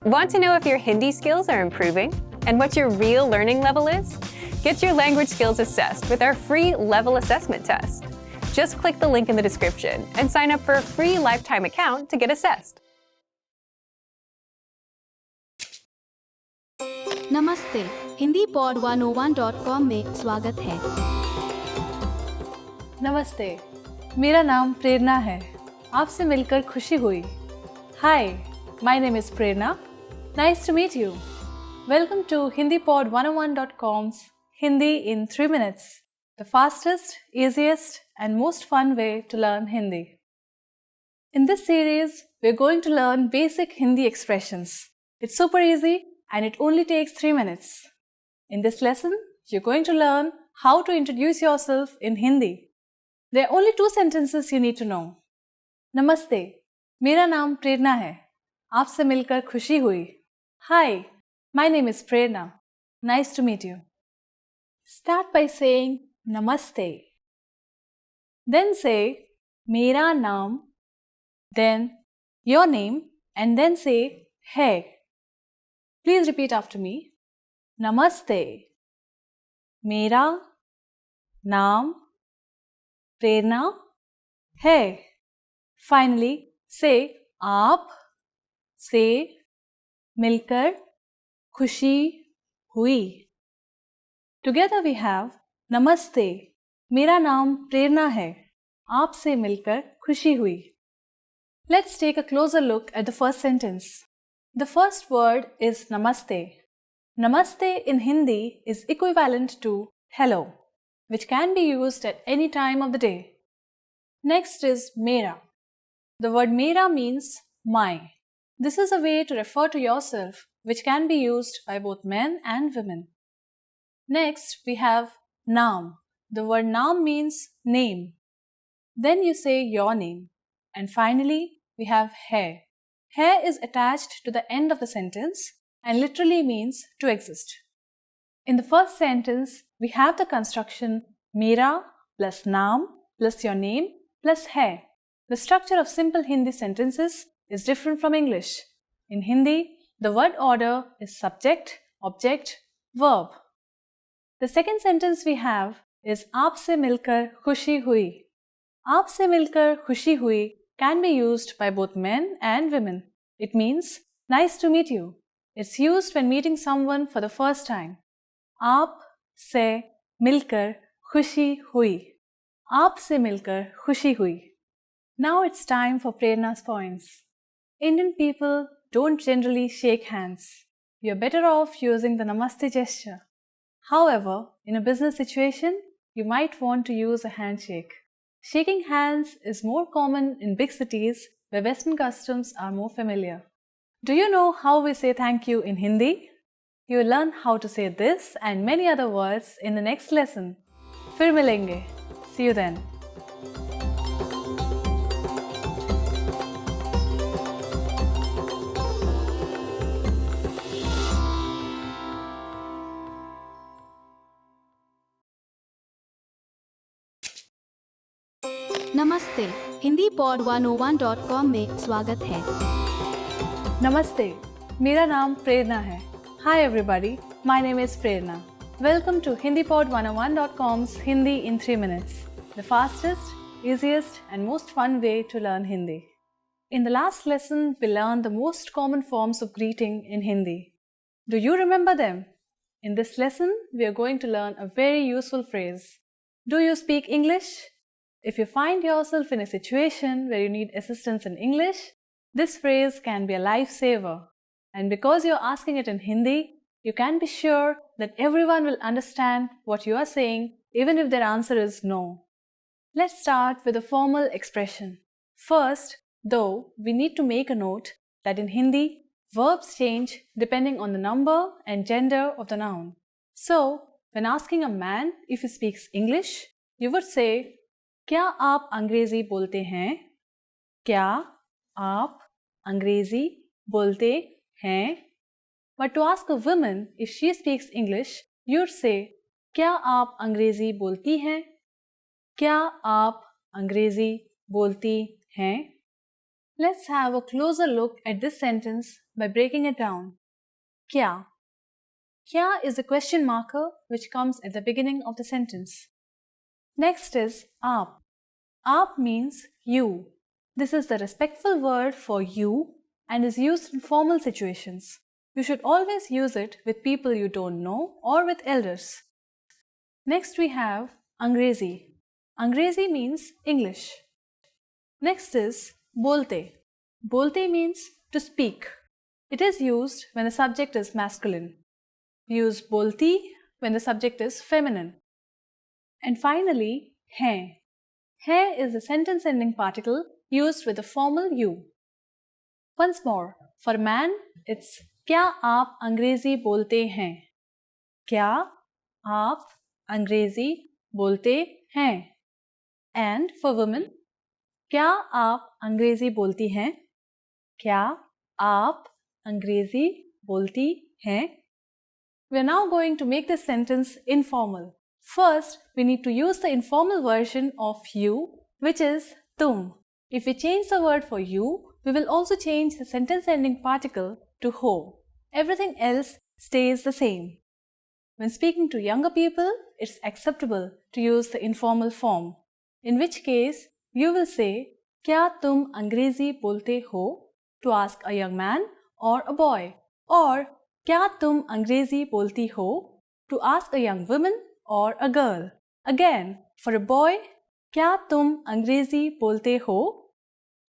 Want to know if your Hindi skills are improving and what your real learning level is? Get your language skills assessed with our free level assessment test. Just click the link in the description and sign up for a free lifetime account to get assessed. नमस्ते, Hindi pod 101.com में स्वागत है। नमस्ते, मेरा नाम प्रेरणा है। आपसे मिलकर खुशी हुई। Hi, my name is Prerna. Nice to meet you. Welcome to hindipod101.com's Hindi in 3 minutes, the fastest, easiest, and most fun way to learn Hindi. In this series, we're going to learn basic Hindi expressions. It's super easy and it only takes 3 minutes. In this lesson, you're going to learn how to introduce yourself in Hindi. There are only 2 sentences you need to know. Namaste, मेरा नाम प्रेरणा है। आपसे मिलकर खुशी हुई। Hi, my name is Prerna. Nice to meet you. Start by saying Namaste. Then say मेरा नाम, then your name, and then say है. Please repeat after me. Namaste. मेरा नाम प्रेरणा है. Finally, say आप से मिलकर खुशी हुई. Together we have Namaste. मेरा नाम प्रेरणा है. आपसे मिलकर खुशी हुई. Let's take a closer look at the first sentence. The first word is Namaste. Namaste in Hindi is equivalent to hello, which can be used at any time of the day. Next is Mera. The word Mera means my. This is a way to refer to yourself, which can be used by both men and women. Next, we have Naam. The word Naam means name. Then you say your name. And finally, we have hai. Hai is attached to the end of the sentence and literally means to exist. In the first sentence, we have the construction Mera plus Naam plus your name plus hai. The structure of simple Hindi sentences is different from English. In Hindi, the word order is subject, object, verb. The second sentence we have is आपसे मिलकर खुशी हुई. आपसे मिलकर खुशी हुई can be used by both men and women. It means nice to meet you. It's used when meeting someone for the first time. आप से मिलकर खुशी हुई. आप से मिलकर खुशी हुई. Now it's time for Prerna's points. Indian people don't generally shake hands. You're better off using the Namaste gesture. However, in a business situation, you might want to use a handshake. Shaking hands is more common in big cities where Western customs are more familiar. Do you know how we say thank you in Hindi? You will learn how to say this and many other words in the next lesson. फिर मिलेंगे. See you then. नमस्ते, Hindi pod 101.com में स्वागत है। नमस्ते, मेरा नाम प्रेरणा है। Hi everybody, my name is Prerna. Welcome to hindipod101.com's Hindi in 3 minutes, the fastest, easiest and most fun way to learn Hindi. In the last lesson, we learned the most common forms of greeting in Hindi. Do you remember them? In this lesson, we are going to learn a very useful phrase. Do you speak English? If you find yourself in a situation where you need assistance in English, this phrase can be a lifesaver. And because you're asking it in Hindi, you can be sure that everyone will understand what you are saying, even if their answer is no. Let's start with a formal expression. First, though, we need to make a note that in Hindi, verbs change depending on the number and gender of the noun. So, when asking a man if he speaks English, you would say, क्या आप अंग्रेजी बोलते हैं? क्या आप अंग्रेजी बोलते हैं? But to ask a woman if she speaks English, you'd say, क्या आप अंग्रेजी बोलती हैं? क्या आप अंग्रेजी बोलती हैं? Let's have a closer look at this sentence by breaking it down. Kya? Kya is a question marker which comes at the beginning of the sentence. Next is aap. Aap means you. This is the respectful word for you and is used in formal situations. You should always use it with people you don't know or with elders. Next we have Angrezi. Angrezi means English. Next is bolte. Bolte means to speak. It is used when the subject is masculine. We use bolti when the subject is feminine. And finally, hai. Hai is a sentence ending particle used with the formal you. Once more, for a man, it's क्या आप अंग्रेजी बोलते हैं? क्या आप अंग्रेजी बोलते हैं? And for women, क्या आप अंग्रेजी बोलती हैं? क्या आप अंग्रेजी बोलती हैं? We are now going to make this sentence informal. First, we need to use the informal version of you, which is tum. If we change the word for you, we will also change the sentence ending particle to ho. Everything else stays the same. When speaking to younger people, it's acceptable to use the informal form. In which case, you will say, क्या तुम अंग्रेजी बोलते हो? To ask a young man or a boy. Or, क्या तुम अंग्रेजी बोलती हो? To ask a young woman or a girl. Again, for a boy, क्या तुम अंग्रेजी बोलते हो?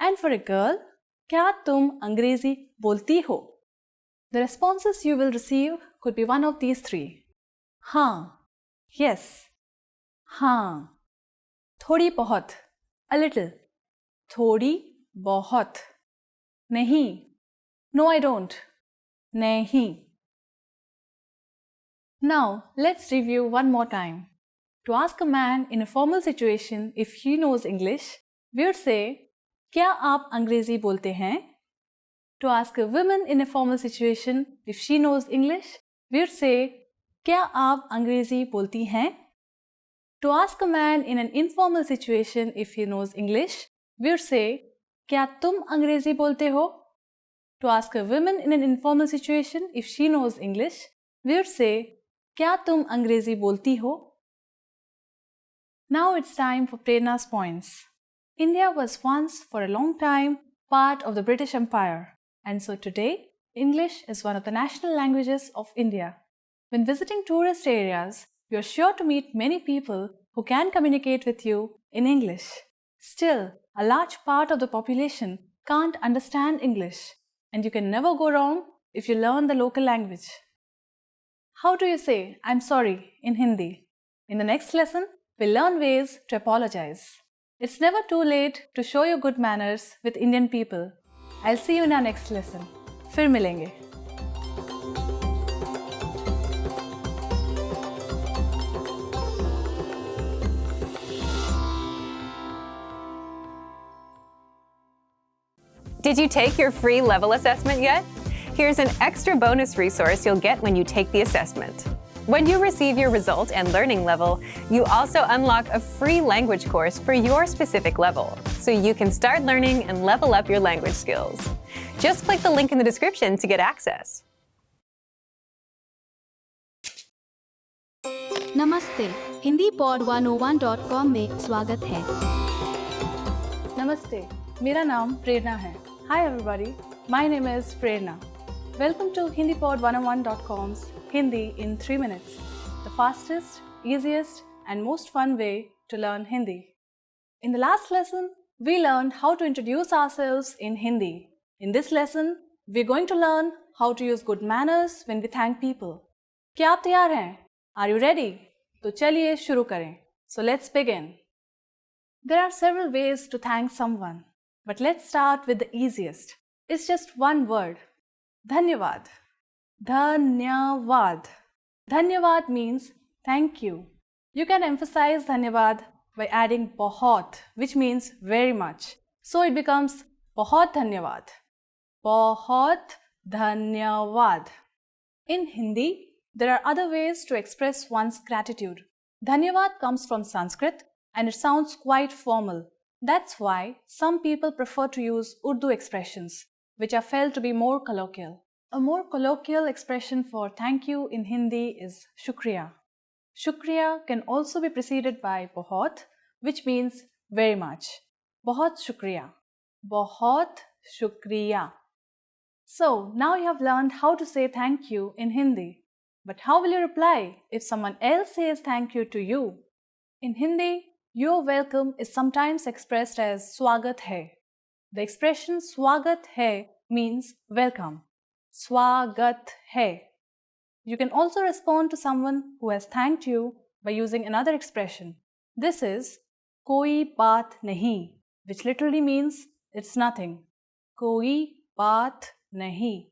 And for a girl, क्या तुम अंग्रेजी बोलती हो? The responses you will receive could be one of these three. हाँ, yes, हाँ, थोड़ी बहुत, a little, थोड़ी बहुत, नहीं, no I don't, नहीं. Now, let's review one more time. To ask a man in a formal situation if he knows English, we would say, क्या आप अंग्रेजी बोलते हैं? To ask a woman in a formal situation if she knows English, we would say, क्या आप अंग्रेजी बोलती हैं? To ask a man in an informal situation if he knows English, we would say, क्या तुम अंग्रेजी बोलते हो? To ask a woman in an informal situation if she knows English, we would say, क्या तुम अंग्रेजी बोलती हो? Now it's time for Prerna's points. India was once for a long time part of the British Empire, and so today English is one of the national languages of India. When visiting tourist areas, you're sure to meet many people who can communicate with you in English. Still, a large part of the population can't understand English, and you can never go wrong if you learn the local language. How do you say I'm sorry in Hindi? In the next lesson, we'll learn ways to apologize. It's never too late to show your good manners with Indian people. I'll see you in our next lesson. फिर मिलेंगे. Did you take your free level assessment yet? Here's an extra bonus resource you'll get when you take the assessment. When you receive your result and learning level, you also unlock a free language course for your specific level, so you can start learning and level up your language skills. Just click the link in the description to get access. नमस्ते, Hindi pod 101.com में स्वागत है. Namaste, मेरा नाम प्रेरणा है. Hi everybody, my name is Prerna. Welcome to HindiPod101.com's Hindi in 3 minutes, the fastest, easiest and most fun way to learn Hindi. In the last lesson, we learned how to introduce ourselves in Hindi. In this lesson, we're going to learn how to use good manners when we thank people. क्या आप तैयार हैं? Are you ready? तो चलिए शुरू करें. So let's begin. There are several ways to thank someone, but let's start with the easiest. It's just one word. धन्यवाद. Dhanyavad. Dhanyavad means thank you. You can emphasize dhanyavad by adding बहुत, which means very much. So it becomes बहुत धन्यवाद. बहुत धन्यवाद. In Hindi, there are other ways to express one's gratitude. Dhanyavad comes from Sanskrit and it sounds quite formal. That's why some people prefer to use Urdu expressions. which are felt to be more colloquial. A more colloquial expression for thank you in Hindi is shukriya. Shukriya can also be preceded by bahut, which means very much. Bahut shukriya. Bahut shukriya. So now you have learned how to say thank you in Hindi. But how will you reply if someone else says thank you to you? In Hindi, your welcome is sometimes expressed as swagat hai. The expression swagat hai means welcome. Swagat hai. You can also respond to someone who has thanked you by using another expression. This is koi baat nahi, which literally means it's nothing. Koi baat nahi.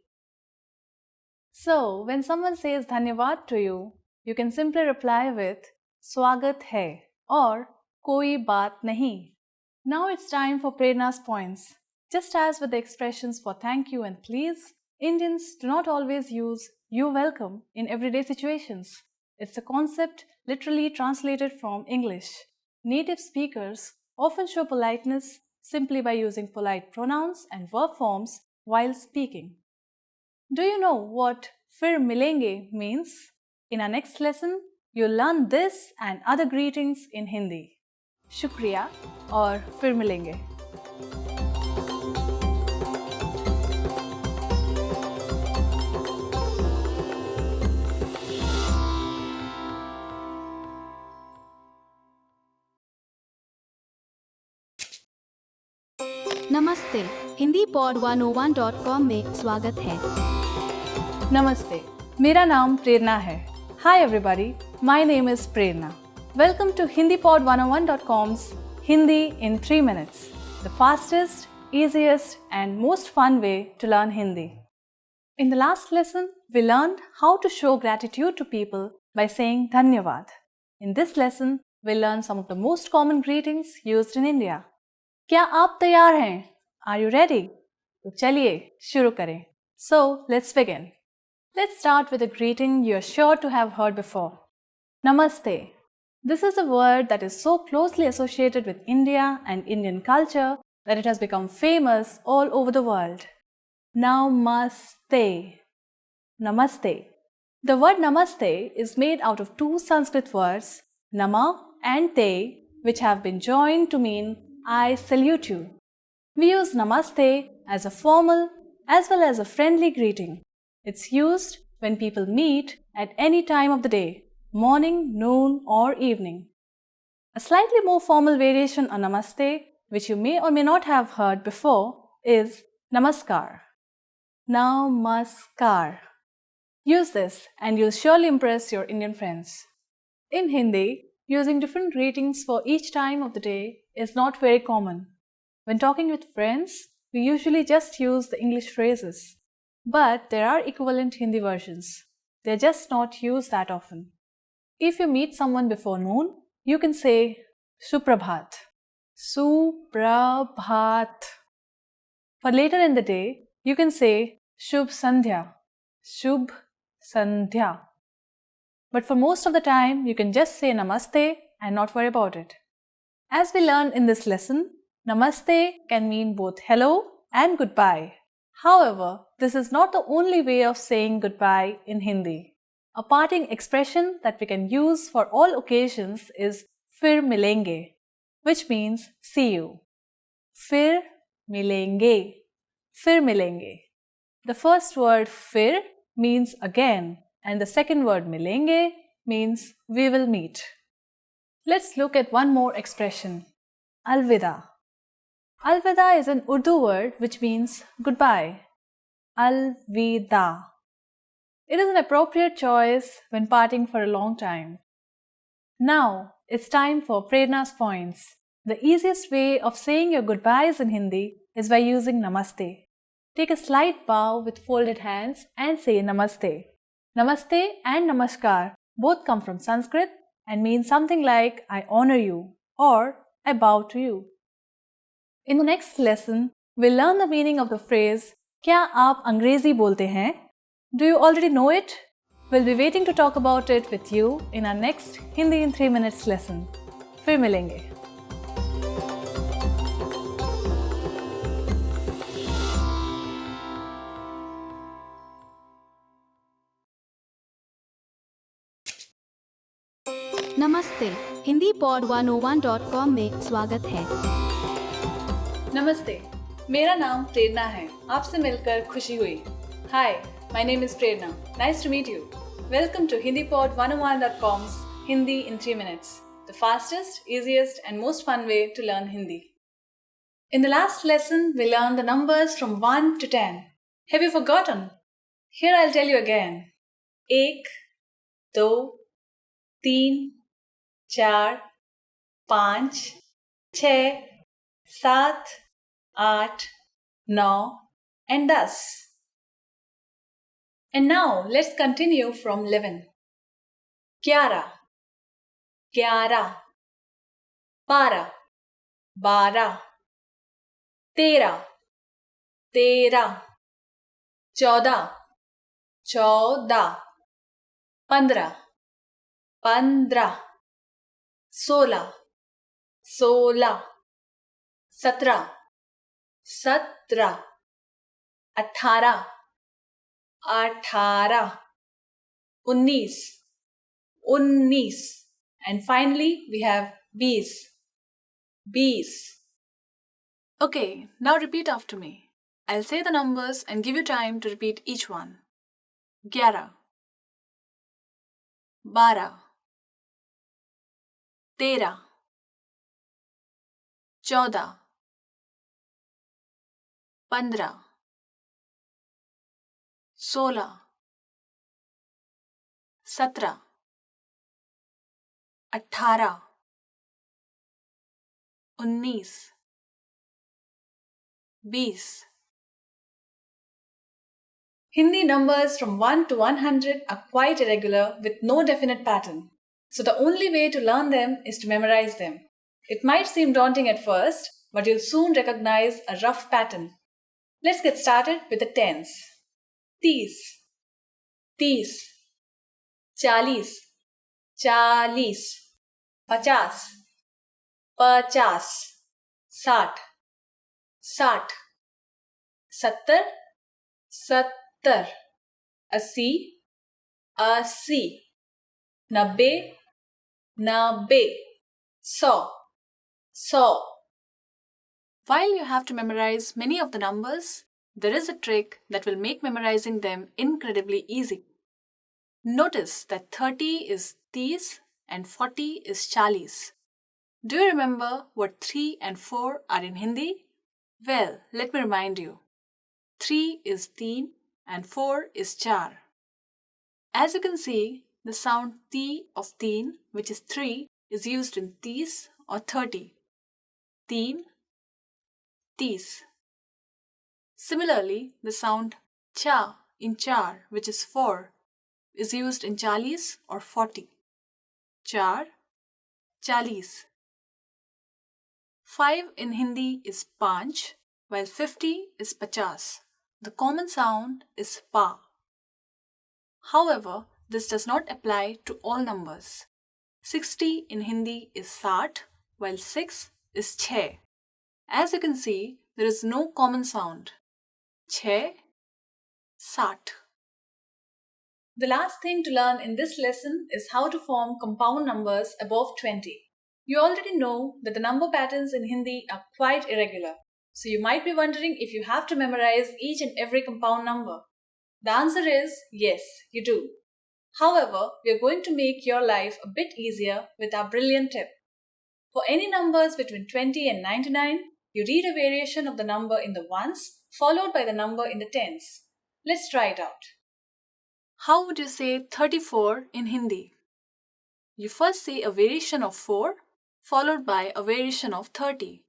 So, when someone says dhanyavad to you, you can simply reply with swagat hai or koi baat nahi. Now it's time for Prerna's points. Just as with the expressions for thank you and please, Indians do not always use you're welcome in everyday situations. It's a concept literally translated from English. Native speakers often show politeness simply by using polite pronouns and verb forms while speaking. Do you know what fir milenge means? In our next lesson, you'll learn this and other greetings in Hindi. Shukriya or fir milenge. नमस्ते, Hindi pod 101.com में स्वागत है। Namaste. मेरा नाम प्रेरणा है. Hi everybody, my name is Prerna. Welcome to HindiPod101.com's Hindi in 3 minutes, the fastest, easiest and most fun way to learn Hindi. In the last lesson, we learned how to show gratitude to people by saying dhanyavad. In this lesson, we'll learn some of the most common greetings used in India. क्या आप तैयार हैं? Are you ready? तो चलिए शुरू करें. So, let's begin. Let's start with a greeting you are sure to have heard before. Namaste. This is a word that is so closely associated with India and Indian culture that it has become famous all over the world. Namaste. Namaste. The word namaste is made out of two Sanskrit words, nama and te, which have been joined to mean I salute you. We use namaste as a formal as well as a friendly greeting. It's used when people meet at any time of the day, morning, noon or evening. A slightly more formal variation on namaste, which you may or may not have heard before, is namaskar. Namaskar. Use this and you'll surely impress your Indian friends. In Hindi, using different greetings for each time of the day is not very common. When talking with friends, we usually just use the English phrases. But there are equivalent Hindi versions. They're just not used that often. If you meet someone before noon, you can say Suprabhat. Suprabhat. For later in the day, you can say Shubh Sandhya. Shubh Sandhya. But for most of the time, you can just say Namaste and not worry about it. As we learned in this lesson, Namaste can mean both hello and goodbye. However, this is not the only way of saying goodbye in Hindi. A parting expression that we can use for all occasions is fir milenge, which means see you. Fir milenge. Fir milenge. The first word fir means again, and the second word milenge means we will meet. Let's look at one more expression, alvida. Alvida is an Urdu word which means goodbye. Alvida. It is an appropriate choice when parting for a long time. Now, it's time for Prerna's points. The easiest way of saying your goodbyes in Hindi is by using namaste. Take a slight bow with folded hands and say namaste. Namaste and namaskar both come from Sanskrit and mean something like I honor you or I bow to you. In the next lesson, we'll learn the meaning of the phrase क्या आप अंग्रेजी बोलते हैं? Do you already know it? We'll be waiting to talk about it with you in our next Hindi in 3 minutes lesson. फिर मिलेंगे. नमस्ते, Hindi pod 101.com में स्वागत है। नमस्ते, मेरा नाम प्रेरणा है। आपसे मिलकर खुशी हुई। Hi, my name is Prerna. Nice to meet you. Welcome to hindipod101.com's Hindi in 3 minutes, the fastest, easiest and most fun way to learn Hindi. In the last lesson, we learned the numbers from 1 to 10. Have you forgotten? Here I'll tell you again. 1, 2, 3, 4, 5, 6, 7, 8, 9 and 10. And now let's continue from 11. 11, 11, 12, 12, 13, 13, 14, 14, 15, 15, 16, 16, 17, 17, 18, 18, 19, 19, and finally we have 20, 20. Okay, now repeat after me. I'll say the numbers and give you time to repeat each one. 11, 12, 13, 14, 15, 16, 17, 18, 19, 20. Hindi numbers from 1 to 100 are quite irregular with no definite pattern. So the only way to learn them is to memorize them. It might seem daunting at first, but you'll soon recognize a rough pattern. Let's get started with the tens. 30, 30, 40, 40, 50, 50, 60, 60, 70, 70, 80, 80, 90, 90, 100, 100. While you have to memorize many of the numbers, there is a trick that will make memorizing them incredibly easy. Notice that 30 is 30 and 40 is 40. Do you remember what 3 and 4 are in Hindi? Well, let me remind you. 3 is teen and 4 is char. As you can see, the sound T of teen, which is 3, is used in 30 or 30. Teen, tees. Similarly, the sound cha in char, which is 4, is used in 40 or 40. Char, chalis. 5 in Hindi is panch, while 50 is pachas. The common sound is pa. However, this does not apply to all numbers. 60 in Hindi is sat, while 6 is chhe. As you can see, there is no common sound. Chhe, sat. The last thing to learn in this lesson is how to form compound numbers above 20. You already know that the number patterns in Hindi are quite irregular. So you might be wondering if you have to memorize each and every compound number. The answer is yes, you do. However, we are going to make your life a bit easier with our brilliant tip. For any numbers between 20 and 99, you read a variation of the number in the ones followed by the number in the tens. Let's try it out. How would you say 34 in Hindi? You first say a variation of 4 followed by a variation of 30.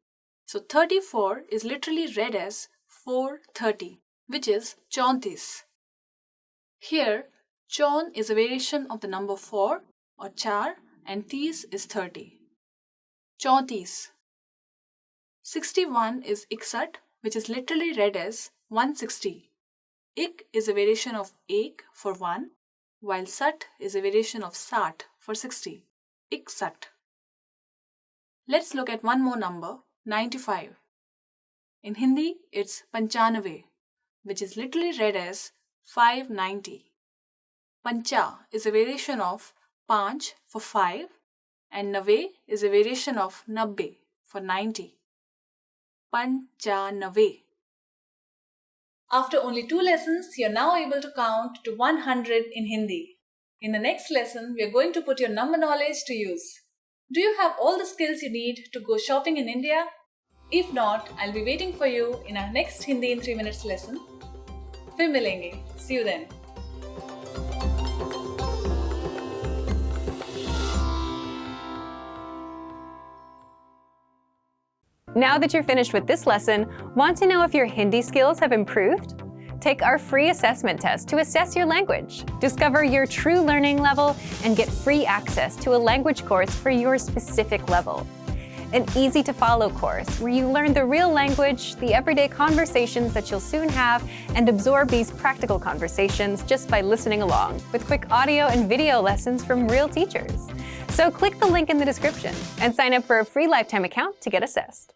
So 34 is literally read as 430, which is 34. Here, chaun is a variation of the number 4 or char and 30 is 30. 34. 61 is 61, which is literally read as 160. Ik is a variation of ek for 1, while sat is a variation of sat for 60. Iksat. Let's look at one more number, 95. In Hindi, it's panchanave, which is literally read as 590. Pancha is a variation of panch for 5, and nave is a variation of nabbe for 90. Panchanave. After only 2 lessons, you're now able to count to 100 in Hindi. In the next lesson, we are going to put your number knowledge to use. Do you have all the skills you need to go shopping in India? If not, I'll be waiting for you in our next Hindi in 3 minutes lesson. फिर मिलेंगे. See you then. Now that you're finished with this lesson, want to know if your Hindi skills have improved? Take our free assessment test to assess your language, discover your true learning level, and get free access to a language course for your specific level. An easy-to-follow course where you learn the real language, the everyday conversations that you'll soon have, and absorb these practical conversations just by listening along, with quick audio and video lessons from real teachers. So click the link in the description and sign up for a free lifetime account to get assessed.